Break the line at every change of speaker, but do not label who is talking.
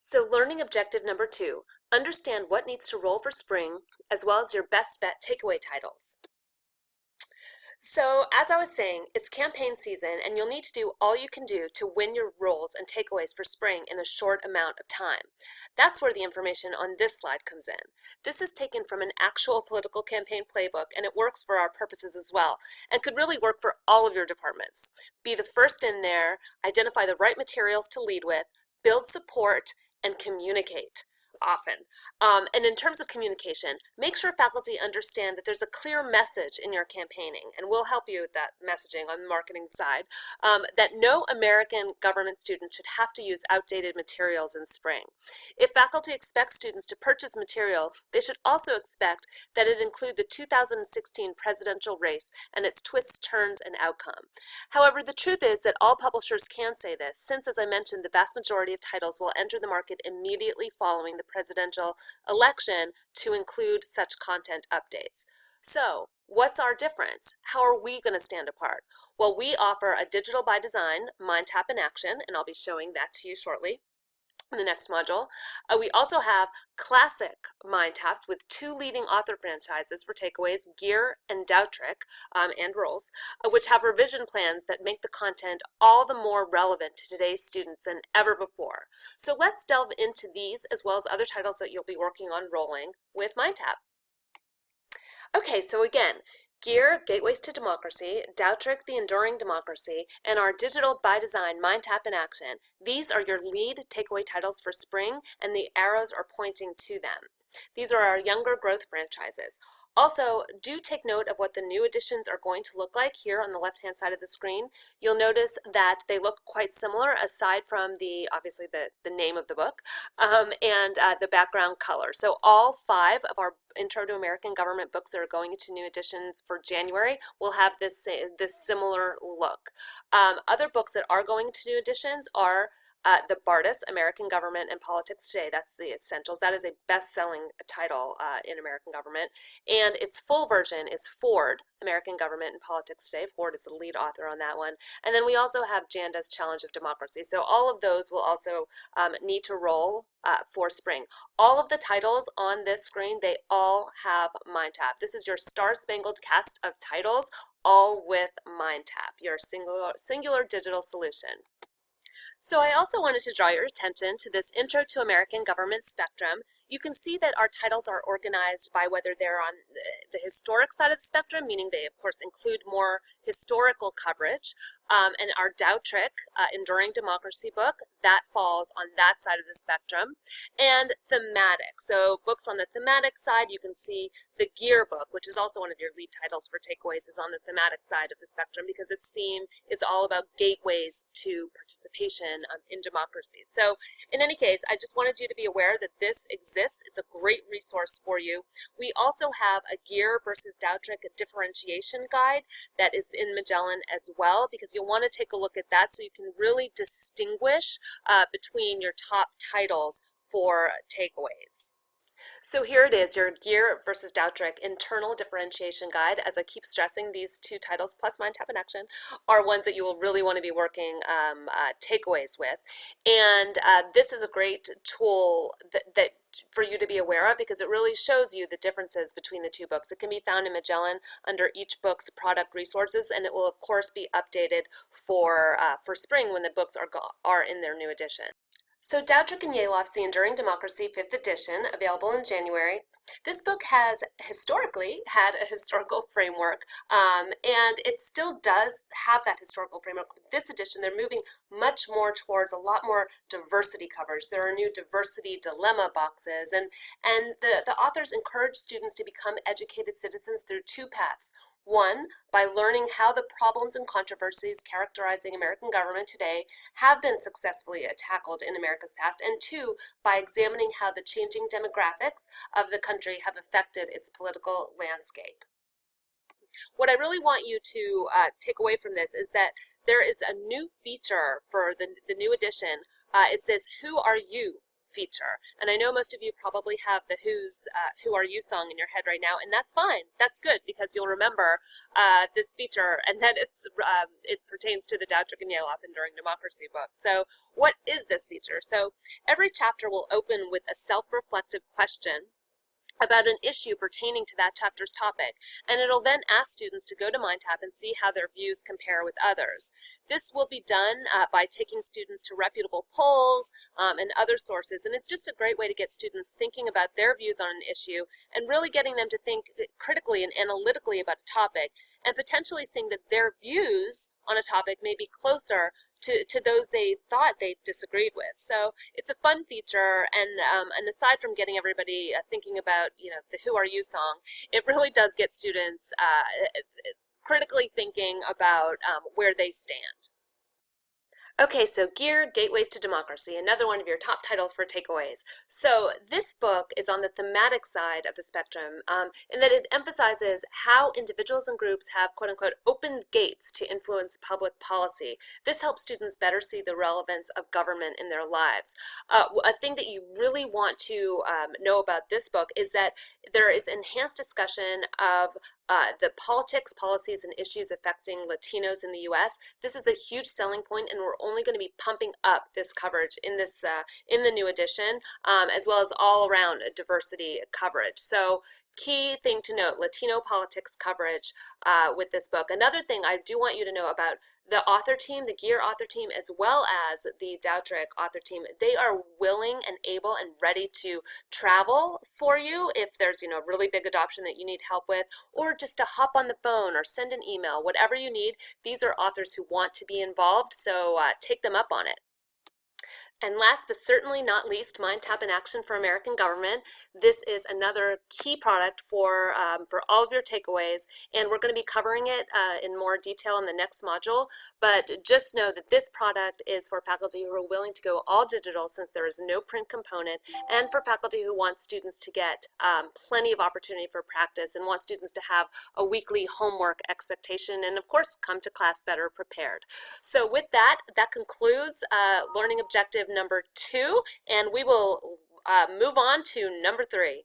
So learning objective number 2, understand what needs to roll for spring, as well as your best bet takeaway titles. So as I was saying, it's campaign season and you'll need to do all you can do to win your rolls and takeaways for spring in a short amount of time. That's where the information on this slide comes in. This is taken from an actual political campaign playbook and it works for our purposes as well and could really work for all of your departments. Be the first in there, identify the right materials to lead with, build support, and communicate often. And in terms of communication, make sure faculty understand that there's a clear message in your campaigning, and we'll help you with that messaging on the marketing side, that no American government student should have to use outdated materials in spring. If faculty expect students to purchase material, they should also expect that it include the 2016 presidential race and its twists, turns, and outcome. However, the truth is that all publishers can say this, since, as I mentioned, the vast majority of titles will enter the market immediately following the presidential election to include such content updates. So, what's our difference? How are we going to stand apart? Well, we offer a digital by design mind tap in action, and I'll be showing that to you shortly in the next module. We also have classic mind taps with 2 leading author franchises for takeaways, Gear and Doutrick, and Rolls, which have revision plans that make the content all the more relevant to today's students than ever before. So let's delve into these as well as other titles that you'll be working on rolling with mind tap. Okay, so again, Gear, Gateways to Democracy, Doutrick, The Enduring Democracy, and our digital by design Mind Tap in Action. These are your lead takeaway titles for spring, and the arrows are pointing to them. These are our younger growth franchises. Also, do take note of what the new editions are going to look like here on the left-hand side of the screen. You'll notice that they look quite similar aside from obviously the name of the book and the background color. So all 5 of our Intro to American Government books that are going into new editions for January will have this similar look. Other books that are going to new editions are the Bardis, American Government and Politics Today. That's the Essentials. That is a best-selling title in American government. And its full version is Ford, American Government and Politics Today. Ford is the lead author on that one. And then we also have Janda's Challenge of Democracy. So all of those will also need to roll for spring. All of the titles on this screen, they all have Mind Tap. This is your star-spangled cast of titles, all with Mind Tap, your singular digital solution. So I also wanted to draw your attention to this Intro to American Government spectrum. You can see that our titles are organized by whether they're on the historic side of the spectrum, meaning they of course include more historical coverage, and our Doutrick, Enduring Democracy book, that falls on that side of the spectrum, and thematic. So books on the thematic side, you can see the Gear book, which is also one of your lead titles for takeaways, is on the thematic side of the spectrum because its theme is all about gateways to participation in democracy. So in any case, I just wanted you to be aware that this exists. It's a great resource for you. We also have a Gear versus Doutrick, a differentiation guide that is in Magellan as well, because you'll want to take a look at that so you can really distinguish between your top titles for takeaways. So here it is, your Gear versus Doutrick internal differentiation guide. As I keep stressing, these 2 titles plus Mind Tap in Action are ones that you will really want to be working takeaways with. And this is a great tool that for you to be aware of because it really shows you the differences between the 2 books. It can be found in Magellan under each book's product resources, and it will of course be updated for spring when the books are in their new edition. So Doutrick and Yaloff's The Enduring Democracy 5th edition, available in January. This book has historically had a historical framework, and it still does have that historical framework. With this edition, they're moving much more towards a lot more diversity coverage. There are new diversity dilemma boxes, and the authors encourage students to become educated citizens through 2 paths. 1, by learning how the problems and controversies characterizing American government today have been successfully tackled in America's past, and 2, by examining how the changing demographics of the country have affected its political landscape. What I really want you to take away from this is that there is a new feature for the new edition. It says, "Who are you?" feature. And I know most of you probably have the Who Are You song in your head right now, and that's fine. That's good, because you'll remember this feature, and then it pertains to the Doudrich and Yale Enduring Democracy book. So what is this feature? So every chapter will open with a self-reflective question about an issue pertaining to that chapter's topic, and it'll then ask students to go to MindTap and see how their views compare with others. This will be done by taking students to reputable polls and other sources, and it's just a great way to get students thinking about their views on an issue and really getting them to think critically and analytically about a topic, and potentially seeing that their views on a topic may be closer to those they thought they disagreed with. So it's a fun feature, and aside from getting everybody thinking about, the Who Are You song, it really does get students critically thinking about where they stand. Okay, so Gear, Gateways to Democracy, another one of your top titles for takeaways. So this book is on the thematic side of the spectrum, in that it emphasizes how individuals and groups have, quote unquote, opened gates to influence public policy. This helps students better see the relevance of government in their lives. A thing that you really want to know about this book is that there is enhanced discussion of the politics, policies, and issues affecting Latinos in the U.S. This is a huge selling point, and we're only going to be pumping up this coverage in this in the new edition, as well as all around diversity coverage. So key thing to note, Latino politics coverage with this book. Another thing I do want you to know about the author team, the Gear author team, as well as the Doudrich author team, they are willing and able and ready to travel for you if there's, really big adoption that you need help with, or just to hop on the phone or send an email, whatever you need. These are authors who want to be involved, so take them up on it. And last but certainly not least, MindTap in Action for American Government. This is another key product for all of your takeaways, and we're going to be covering it in more detail in the next module. But just know that this product is for faculty who are willing to go all digital, since there is no print component, and for faculty who want students to get plenty of opportunity for practice and want students to have a weekly homework expectation, and of course come to class better prepared. So with that, that concludes learning objective number 2, and we will move on to number 3.